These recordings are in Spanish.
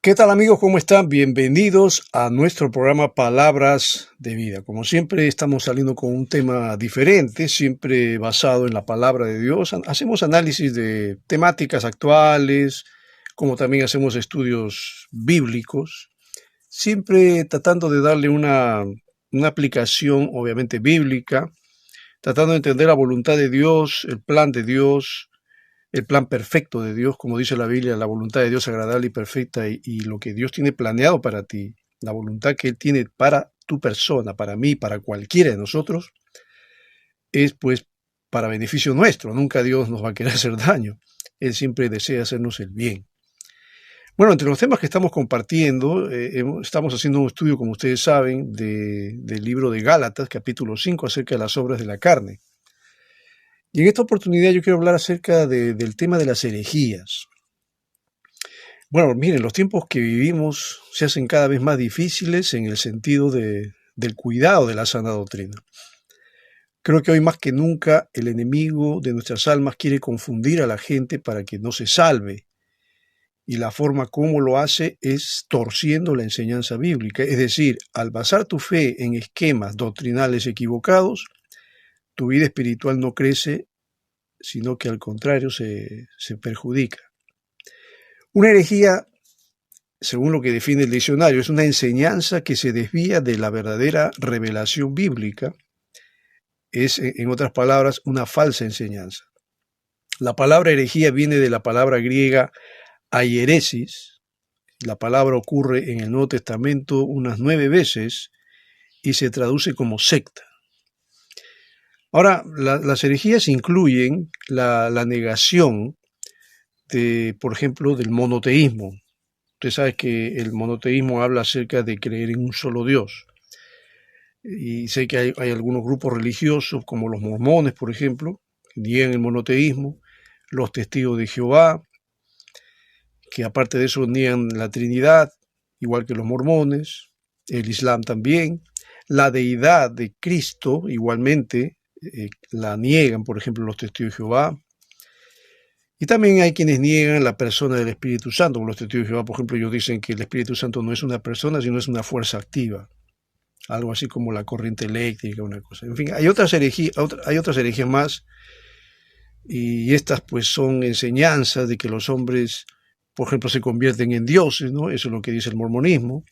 ¿Qué tal amigos? ¿Cómo están? Bienvenidos a nuestro programa Palabras de Vida. Como siempre estamos saliendo con un tema diferente, siempre basado en la palabra de Dios. Hacemos análisis de temáticas actuales, como también hacemos estudios bíblicos, siempre tratando de darle una aplicación obviamente bíblica, tratando de entender la voluntad de Dios, el plan de Dios, el plan perfecto de Dios, como dice la Biblia, la voluntad de Dios agradable y perfecta y lo que Dios tiene planeado para ti, la voluntad que Él tiene para tu persona, para mí, para cualquiera de nosotros, es pues para beneficio nuestro. Nunca Dios nos va a querer hacer daño. Él siempre desea hacernos el bien. Bueno, entre los temas que estamos compartiendo, estamos haciendo un estudio, como ustedes saben, del libro de Gálatas, capítulo 5, acerca de las obras de la carne. Y en esta oportunidad yo quiero hablar acerca del tema de las herejías. Bueno, miren, los tiempos que vivimos se hacen cada vez más difíciles en el sentido del cuidado de la sana doctrina. Creo que hoy más que nunca el enemigo de nuestras almas quiere confundir a la gente para que no se salve. Y la forma como lo hace es torciendo la enseñanza bíblica. Es decir, al basar tu fe en esquemas doctrinales equivocados, tu vida espiritual no crece, sino que al contrario se perjudica. Una herejía, según lo que define el diccionario, es una enseñanza que se desvía de la verdadera revelación bíblica. Es, en otras palabras, una falsa enseñanza. La palabra herejía viene de la palabra griega aieresis. La palabra ocurre en el Nuevo Testamento unas 9 veces y se traduce como secta. Ahora, las herejías incluyen la negación por ejemplo, del monoteísmo. Usted sabe que el monoteísmo habla acerca de creer en un solo Dios. Y sé que hay algunos grupos religiosos, como los mormones, por ejemplo, que niegan el monoteísmo, los testigos de Jehová, que aparte de eso niegan la Trinidad, igual que los mormones, el Islam también, la deidad de Cristo, igualmente, la niegan, por ejemplo, los testigos de Jehová. Y también hay quienes niegan la persona del Espíritu Santo, como los testigos de Jehová, por ejemplo, ellos dicen que el Espíritu Santo no es una persona, sino es una fuerza activa. Algo así como la corriente eléctrica, una cosa. En fin, hay otras herejías más, y estas pues son enseñanzas de que los hombres, por ejemplo, se convierten en dioses, ¿no? Eso es lo que dice el mormonismo,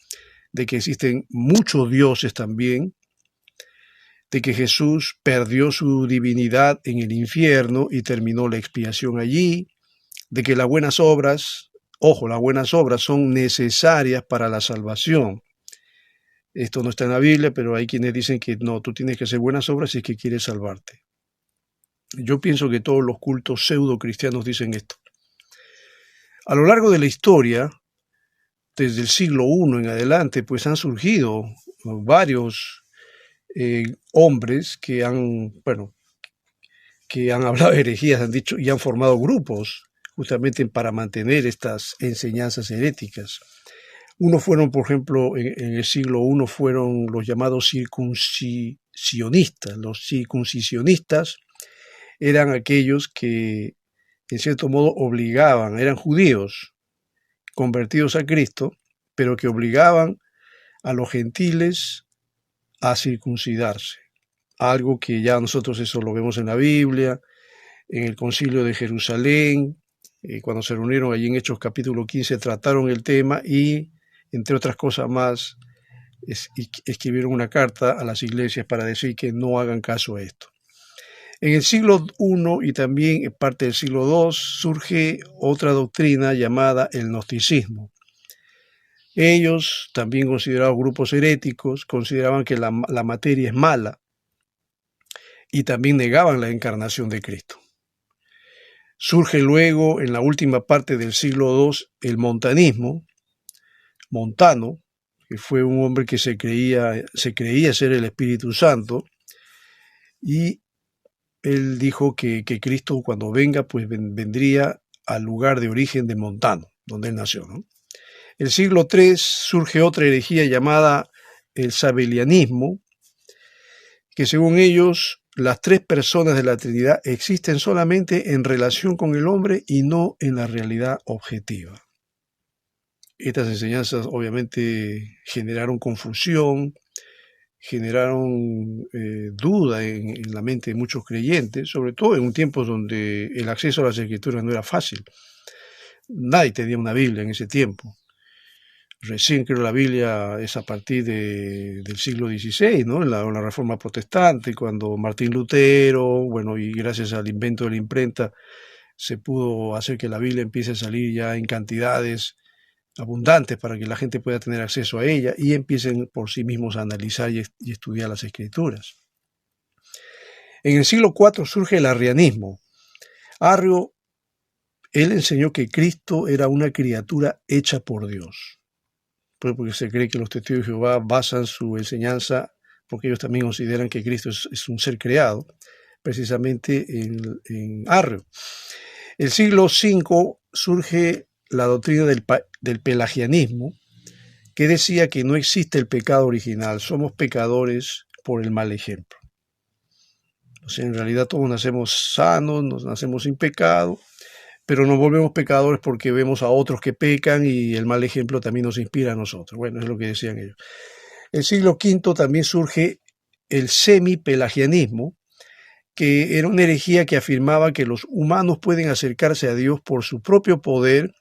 de que existen muchos dioses también, de que Jesús perdió su divinidad en el infierno y terminó la expiación allí, de que las buenas obras, ojo, las buenas obras son necesarias para la salvación. Esto no está en la Biblia, pero hay quienes dicen que no, tú tienes que hacer buenas obras si es que quieres salvarte. Yo pienso que todos los cultos pseudo cristianos dicen esto. A lo largo de la historia, desde el siglo I en adelante, pues han surgido varios hombres que que han hablado de herejías, han dicho y han formado grupos justamente para mantener estas enseñanzas heréticas. Unos fueron, por ejemplo, en el siglo I fueron los llamados circuncisionistas. Los circuncisionistas eran aquellos que, en cierto modo, obligaban, eran judíos convertidos a Cristo, pero que obligaban a los gentiles a circuncidarse. Algo que ya nosotros eso lo vemos en la Biblia, en el Concilio de Jerusalén, cuando se reunieron allí en Hechos capítulo 15, trataron el tema y, entre otras cosas más, escribieron una carta a las iglesias para decir que no hagan caso a esto. En el siglo I y también en parte del siglo II surge otra doctrina llamada el gnosticismo. Ellos, también considerados grupos heréticos, consideraban que la materia es mala y también negaban la encarnación de Cristo. Surge luego, en la última parte del siglo II, el montanismo, Montano, que fue un hombre que se creía ser el Espíritu Santo, y él dijo que Cristo cuando venga, pues vendría al lugar de origen de Montano, donde él nació, ¿no? El siglo III surge otra herejía llamada el sabelianismo, que según ellos, las tres personas de la Trinidad existen solamente en relación con el hombre y no en la realidad objetiva. Estas enseñanzas obviamente generaron confusión, generaron duda en la mente de muchos creyentes, sobre todo en un tiempo donde el acceso a las escrituras no era fácil. Nadie tenía una Biblia en ese tiempo. Recién creo la Biblia es a partir del siglo XVI, ¿no? En la Reforma Protestante, cuando Martín Lutero, bueno, y gracias al invento de la imprenta, se pudo hacer que la Biblia empiece a salir ya en cantidades abundantes para que la gente pueda tener acceso a ella y empiecen por sí mismos a analizar y estudiar las escrituras. En el siglo IV surge el arrianismo. Arrio, él enseñó que Cristo era una criatura hecha por Dios. Pues porque se cree que los testigos de Jehová basan su enseñanza, porque ellos también consideran que Cristo es un ser creado, precisamente en Arrio. El siglo V surge la doctrina del pelagianismo, que decía que no existe el pecado original, somos pecadores por el mal ejemplo. O sea, en realidad todos nacemos sanos, nos nacemos sin pecado, pero nos volvemos pecadores porque vemos a otros que pecan y el mal ejemplo también nos inspira a nosotros. Bueno, es lo que decían ellos. El siglo V también surge el semi-pelagianismo, que era una herejía que afirmaba que los humanos pueden acercarse a Dios por su propio poder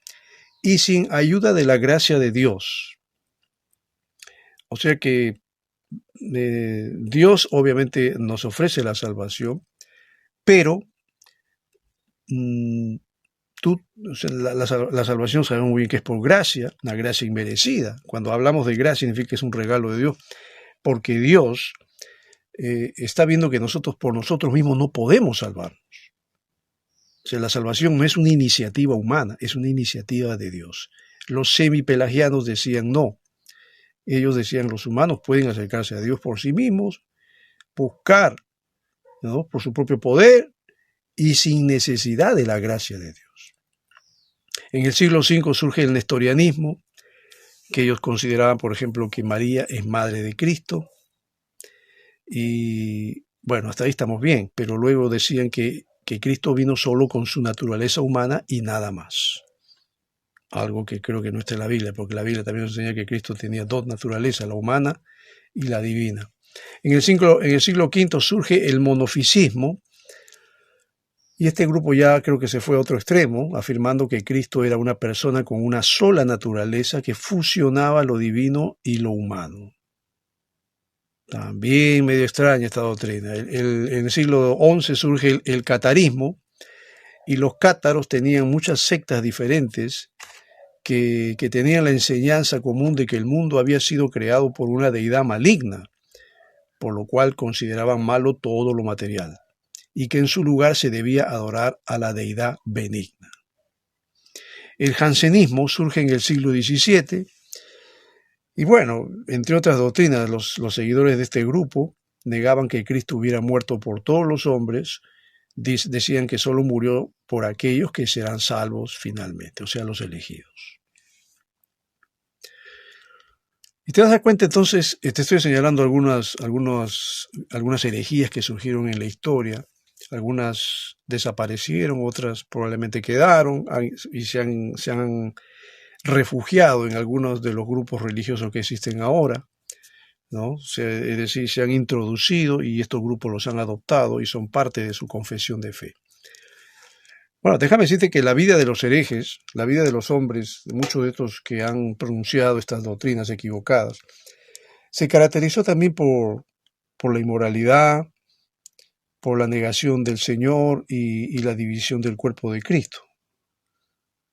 y sin ayuda de la gracia de Dios. O sea que Dios obviamente nos ofrece la salvación, pero la salvación sabemos muy bien que es por gracia, una gracia inmerecida. Cuando hablamos de gracia significa que es un regalo de Dios, porque Dios está viendo que nosotros por nosotros mismos no podemos salvarnos. O sea, la salvación no es una iniciativa humana, es una iniciativa de Dios. Los semipelagianos decían no. Ellos decían los humanos pueden acercarse a Dios por sí mismos, buscar, ¿no?, por su propio poder y sin necesidad de la gracia de Dios. En el siglo V surge el nestorianismo, que ellos consideraban, por ejemplo, que María es madre de Cristo. Y bueno, hasta ahí estamos bien, pero luego decían que Cristo vino solo con su naturaleza humana y nada más. Algo que creo que no está en la Biblia, porque la Biblia también nos enseña que Cristo tenía dos naturalezas, la humana y la divina. En el siglo V surge el monofisismo, y este grupo ya creo que se fue a otro extremo, afirmando que Cristo era una persona con una sola naturaleza que fusionaba lo divino y lo humano. También medio extraña esta doctrina. En el siglo XI surge el catarismo, y los cátaros tenían muchas sectas diferentes que tenían la enseñanza común de que el mundo había sido creado por una deidad maligna, por lo cual consideraban malo todo lo material, y que en su lugar se debía adorar a la deidad benigna. El jansenismo surge en el siglo XVII, y bueno, entre otras doctrinas, los seguidores de este grupo negaban que Cristo hubiera muerto por todos los hombres, decían que solo murió por aquellos que serán salvos finalmente, o sea, los elegidos. Y te das cuenta entonces, te estoy señalando algunas herejías que surgieron en la historia. Algunas desaparecieron, otras probablemente quedaron y se han refugiado en algunos de los grupos religiosos que existen ahora, ¿no? Es decir, se han introducido y estos grupos los han adoptado y son parte de su confesión de fe. Bueno, déjame decirte que la vida de los herejes, la vida de los hombres, de muchos de estos que han pronunciado estas doctrinas equivocadas, se caracterizó también por la inmoralidad, por la negación del Señor y la división del cuerpo de Cristo.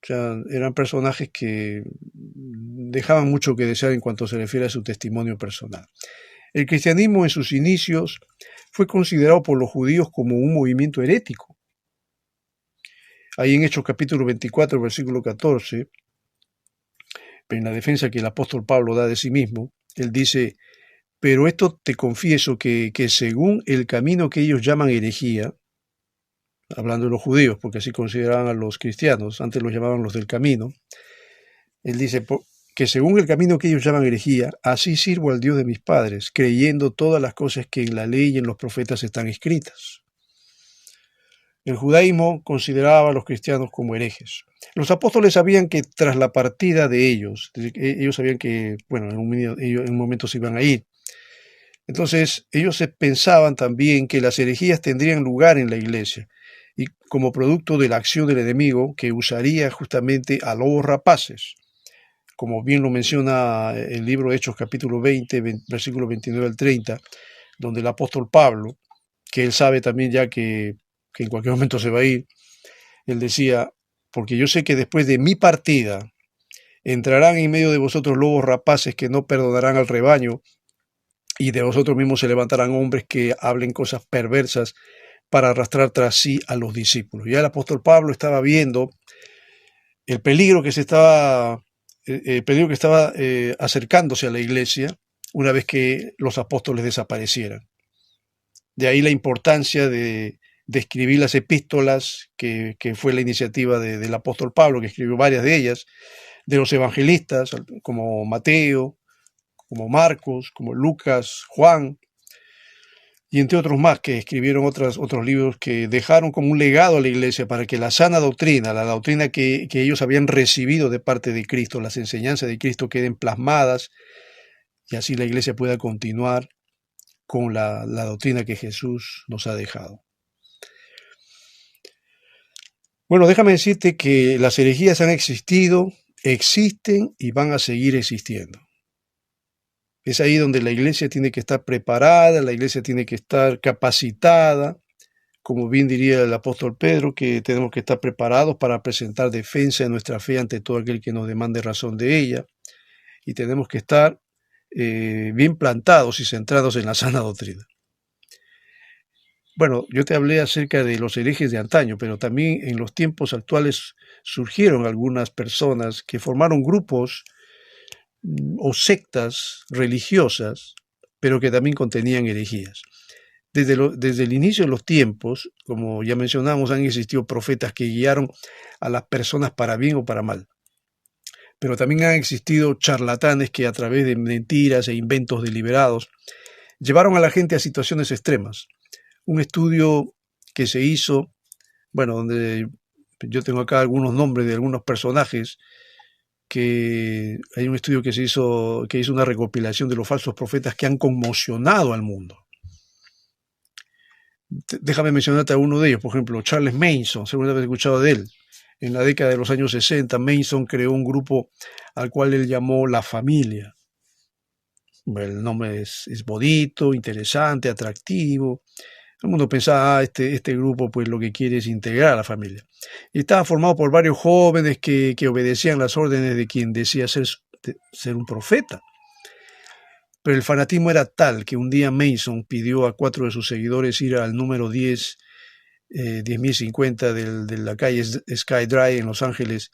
O sea, eran personajes que dejaban mucho que desear en cuanto se refiere a su testimonio personal. El cristianismo en sus inicios fue considerado por los judíos como un movimiento herético. Ahí en Hechos capítulo 24, versículo 14, en la defensa que el apóstol Pablo da de sí mismo, él dice: pero esto te confieso que según el camino que ellos llaman herejía, hablando de los judíos, porque así consideraban a los cristianos, antes los llamaban los del camino, él dice que según el camino que ellos llaman herejía, así sirvo al Dios de mis padres, creyendo todas las cosas que en la ley y en los profetas están escritas. El judaísmo consideraba a los cristianos como herejes. Los apóstoles sabían que tras la partida de ellos, ellos sabían que, bueno, en un momento se iban a ir. Entonces, ellos pensaban también que las herejías tendrían lugar en la iglesia y como producto de la acción del enemigo que usaría justamente a lobos rapaces, como bien lo menciona el libro de Hechos capítulo 20, versículo 29 al 30, donde el apóstol Pablo, que él sabe también ya que en cualquier momento se va a ir, él decía, porque yo sé que después de mi partida entrarán en medio de vosotros lobos rapaces que no perdonarán al rebaño, y de vosotros mismos se levantarán hombres que hablen cosas perversas para arrastrar tras sí a los discípulos. Ya el apóstol Pablo estaba viendo el peligro que estaba acercándose a la iglesia una vez que los apóstoles desaparecieran. De ahí la importancia de escribir las epístolas, que fue la iniciativa del apóstol Pablo, que escribió varias de ellas, de los evangelistas, como Mateo, como Marcos, como Lucas, Juan, y entre otros más que escribieron otros libros que dejaron como un legado a la iglesia para que la sana doctrina, la doctrina que ellos habían recibido de parte de Cristo, las enseñanzas de Cristo queden plasmadas y así la iglesia pueda continuar con la doctrina que Jesús nos ha dejado. Bueno, déjame decirte que las herejías han existido, existen y van a seguir existiendo. Es ahí donde la iglesia tiene que estar preparada, la iglesia tiene que estar capacitada, como bien diría el apóstol Pedro, que tenemos que estar preparados para presentar defensa de nuestra fe ante todo aquel que nos demande razón de ella, y tenemos que estar bien plantados y centrados en la sana doctrina. Bueno, yo te hablé acerca de los herejes de antaño, pero también en los tiempos actuales surgieron algunas personas que formaron grupos o sectas religiosas, pero que también contenían herejías. Desde el inicio de los tiempos, como ya mencionamos, han existido profetas que guiaron a las personas para bien o para mal. Pero también han existido charlatanes que a través de mentiras e inventos deliberados llevaron a la gente a situaciones extremas. Un estudio que se hizo, bueno, donde yo tengo acá algunos nombres de algunos personajes, que hay un estudio que hizo una recopilación de los falsos profetas que han conmocionado al mundo. Déjame mencionarte a uno de ellos, por ejemplo, Charles Manson, seguramente has escuchado de él. En la década de los años 60, Manson creó un grupo al cual él llamó La Familia. El nombre es bonito, interesante, atractivo. Todo el mundo pensaba, este grupo pues lo que quiere es integrar a la familia. Y estaba formado por varios jóvenes que obedecían las órdenes de quien decía ser un profeta. Pero el fanatismo era tal que un día Manson pidió a 4 de sus seguidores ir al número 10.050 de la calle Sky Drive en Los Ángeles,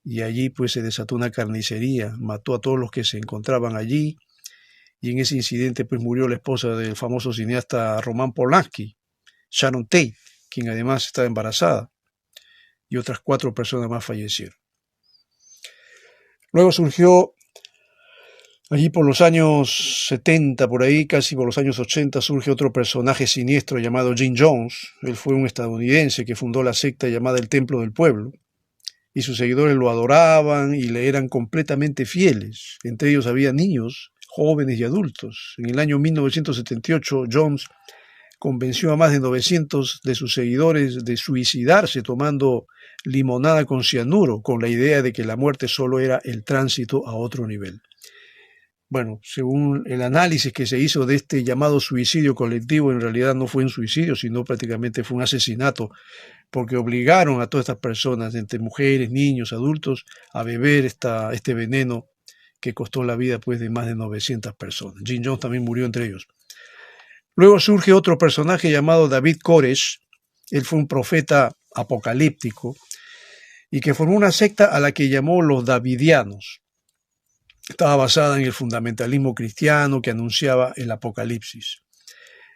y allí pues se desató una carnicería, mató a todos los que se encontraban allí, y en ese incidente pues murió la esposa del famoso cineasta Roman Polanski, Sharon Tate, quien además estaba embarazada, y otras 4 personas más fallecieron. Luego surgió, allí por los años 70, por ahí, casi por los años 80, surge otro personaje siniestro llamado Jim Jones. Él fue un estadounidense que fundó la secta llamada el Templo del Pueblo, y sus seguidores lo adoraban y le eran completamente fieles. Entre ellos había niños, jóvenes y adultos. En el año 1978, Jones convenció a más de 900 de sus seguidores de suicidarse tomando limonada con cianuro, con la idea de que la muerte solo era el tránsito a otro nivel. Bueno, según el análisis que se hizo de este llamado suicidio colectivo, en realidad no fue un suicidio, sino prácticamente fue un asesinato, porque obligaron a todas estas personas, entre mujeres, niños, adultos, a beber este veneno que costó la vida pues, de más de 900 personas. Jim Jones también murió entre ellos. Luego surge otro personaje llamado David Koresh. Él fue un profeta apocalíptico y que formó una secta a la que llamó los Davidianos. Estaba basada en el fundamentalismo cristiano que anunciaba el apocalipsis.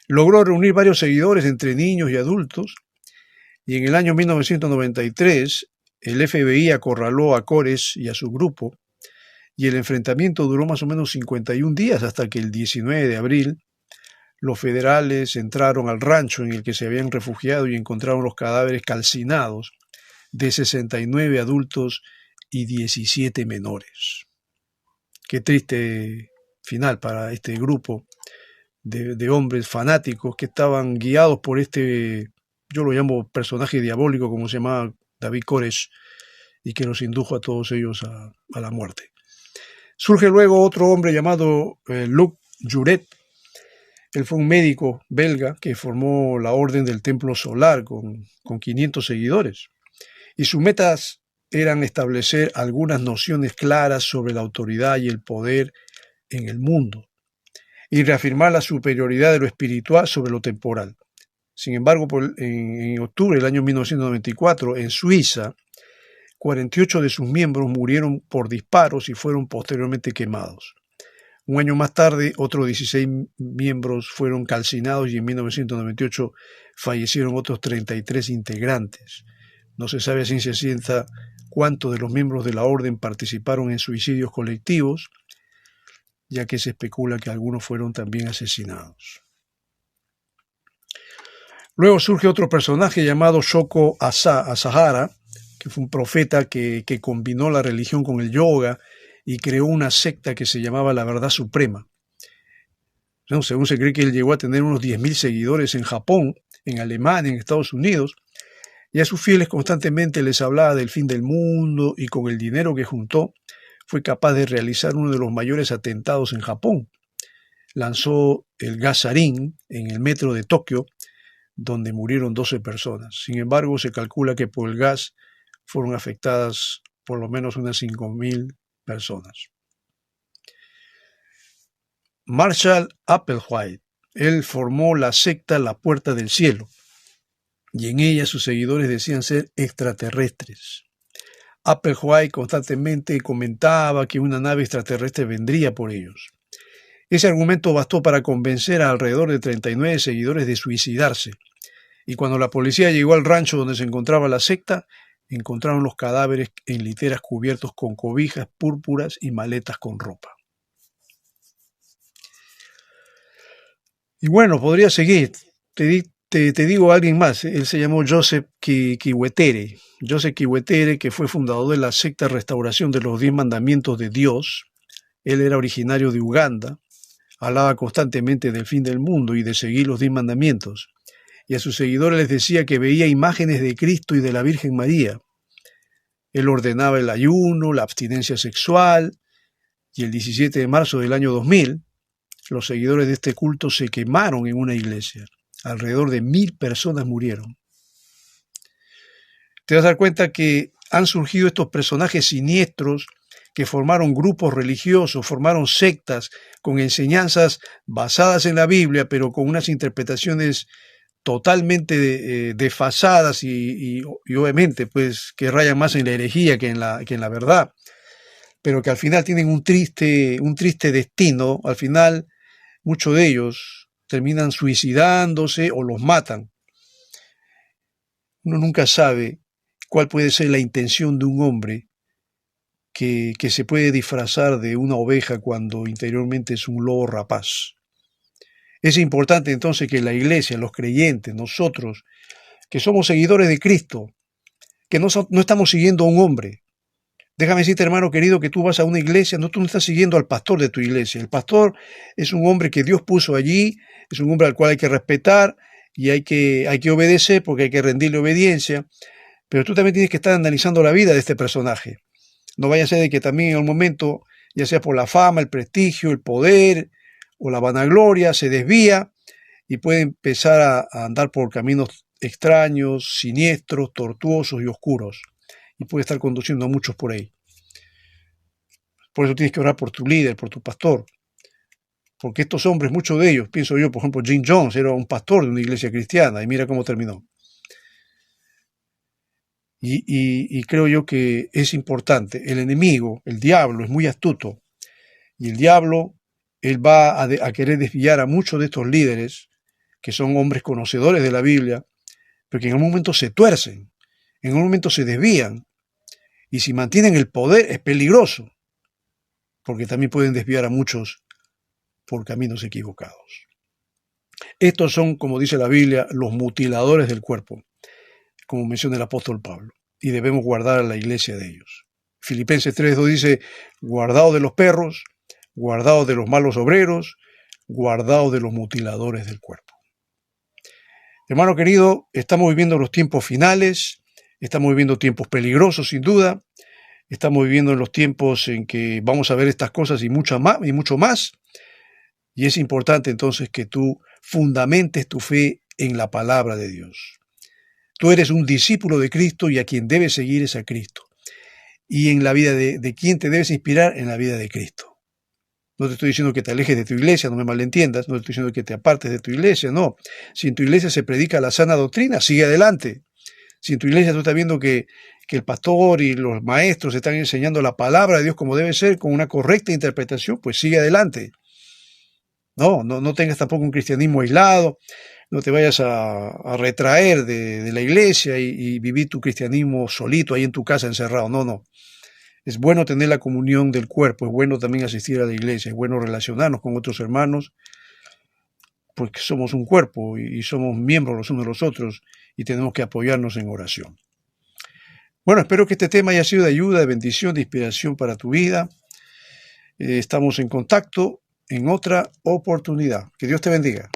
Logró reunir varios seguidores entre niños y adultos, y en el año 1993 el FBI acorraló a Koresh y a su grupo, y el enfrentamiento duró más o menos 51 días hasta que el 19 de abril los federales entraron al rancho en el que se habían refugiado y encontraron los cadáveres calcinados de 69 adultos y 17 menores. Qué triste final para este grupo de hombres fanáticos que estaban guiados por este, yo lo llamo personaje diabólico, como se llamaba David Koresh, y que los indujo a todos ellos a la muerte. Surge luego otro hombre llamado Luc Juret. Él fue un médico belga que formó la Orden del Templo Solar con 500 seguidores. Y sus metas eran establecer algunas nociones claras sobre la autoridad y el poder en el mundo y reafirmar la superioridad de lo espiritual sobre lo temporal. Sin embargo, en octubre del año 1994, en Suiza, 48 de sus miembros murieron por disparos y fueron posteriormente quemados. Un año más tarde, otros 16 miembros fueron calcinados y en 1998 fallecieron otros 33 integrantes. No se sabe a ciencia cierta cuántos de los miembros de la orden participaron en suicidios colectivos, ya que se especula que algunos fueron también asesinados. Luego surge otro personaje llamado Shoko Asahara, que fue un profeta que combinó la religión con el yoga y creó una secta que se llamaba La Verdad Suprema. Según se cree que él llegó a tener unos 10.000 seguidores en Japón, en Alemania, en Estados Unidos, y a sus fieles constantemente les hablaba del fin del mundo y con el dinero que juntó fue capaz de realizar uno de los mayores atentados en Japón. Lanzó el gas sarín en el metro de Tokio, donde murieron 12 personas. Sin embargo, se calcula que por el gas fueron afectadas por lo menos unas 5.000 personas. Marshall Applewhite, él formó la secta La Puerta del Cielo, y en ella sus seguidores decían ser extraterrestres. Applewhite constantemente comentaba que una nave extraterrestre vendría por ellos. Ese argumento bastó para convencer a alrededor de 39 seguidores de suicidarse, y cuando la policía llegó al rancho donde se encontraba la secta, encontraron los cadáveres en literas cubiertos con cobijas púrpuras y maletas con ropa. Y bueno, podría seguir. Te digo a alguien más. Él se llamó Joseph Kiwetere. Joseph Kiwetere, que fue fundador de la secta Restauración de los 10 Mandamientos de Dios. Él era originario de Uganda. Hablaba constantemente del fin del mundo y de seguir los 10 mandamientos. Y a sus seguidores les decía que veía imágenes de Cristo y de la Virgen María. Él ordenaba el ayuno, la abstinencia sexual, y el 17 de marzo del año 2000, los seguidores de este culto se quemaron en una iglesia. Alrededor de 1.000 personas murieron. Te vas a dar cuenta que han surgido estos personajes siniestros que formaron grupos religiosos, formaron sectas con enseñanzas basadas en la Biblia, pero con unas interpretaciones totalmente desfasadas y obviamente pues que rayan más en la herejía que en la verdad, pero que al final tienen un triste destino. Al final muchos de ellos terminan suicidándose o los matan. Uno nunca sabe cuál puede ser la intención de un hombre que se puede disfrazar de una oveja cuando interiormente es un lobo rapaz. Es importante entonces que la iglesia, los creyentes, nosotros, que somos seguidores de Cristo, que no estamos siguiendo a un hombre. Déjame decirte, hermano querido, que tú vas a una iglesia, tú no estás siguiendo al pastor de tu iglesia. El pastor es un hombre que Dios puso allí, es un hombre al cual hay que respetar y hay que obedecer porque hay que rendirle obediencia. Pero tú también tienes que estar analizando la vida de este personaje. No vaya a ser de que también en un momento, ya sea por la fama, el prestigio, el poder o la vanagloria, se desvía y puede empezar a andar por caminos extraños, siniestros, tortuosos y oscuros. Y puede estar conduciendo a muchos por ahí. Por eso tienes que orar por tu líder, por tu pastor. Porque estos hombres, muchos de ellos, pienso yo, por ejemplo, Jim Jones era un pastor de una iglesia cristiana y mira cómo terminó. Y creo yo que es importante. El enemigo, el diablo, es muy astuto. Y el diablo, él va a querer desviar a muchos de estos líderes, que son hombres conocedores de la Biblia, pero que en un momento se tuercen, en un momento se desvían. Y si mantienen el poder es peligroso, porque también pueden desviar a muchos por caminos equivocados. Estos son, como dice la Biblia, los mutiladores del cuerpo, como menciona el apóstol Pablo, y debemos guardar a la iglesia de ellos. Filipenses 3:2 dice, guardaos de los perros, guardaos de los malos obreros, guardaos de los mutiladores del cuerpo. Hermano querido, estamos viviendo los tiempos finales, estamos viviendo tiempos peligrosos sin duda, estamos viviendo en los tiempos en que vamos a ver estas cosas y mucho más, y es importante entonces que tú fundamentes tu fe en la palabra de Dios. Tú eres un discípulo de Cristo y a quien debes seguir es a Cristo. Y en la vida de quién te debes inspirar, en la vida de Cristo. No te estoy diciendo que te alejes de tu iglesia, no me malentiendas, no te estoy diciendo que te apartes de tu iglesia, no. Si en tu iglesia se predica la sana doctrina, sigue adelante. Si en tu iglesia tú estás viendo que el pastor y los maestros están enseñando la palabra de Dios como debe ser, con una correcta interpretación, pues sigue adelante. No tengas tampoco un cristianismo aislado, no te vayas a retraer de la iglesia y vivir tu cristianismo solito ahí en tu casa encerrado. No. Es bueno tener la comunión del cuerpo, es bueno también asistir a la iglesia, es bueno relacionarnos con otros hermanos, porque somos un cuerpo y somos miembros los unos de los otros y tenemos que apoyarnos en oración. Bueno, espero que este tema haya sido de ayuda, de bendición, de inspiración para tu vida. Estamos en contacto en otra oportunidad. Que Dios te bendiga.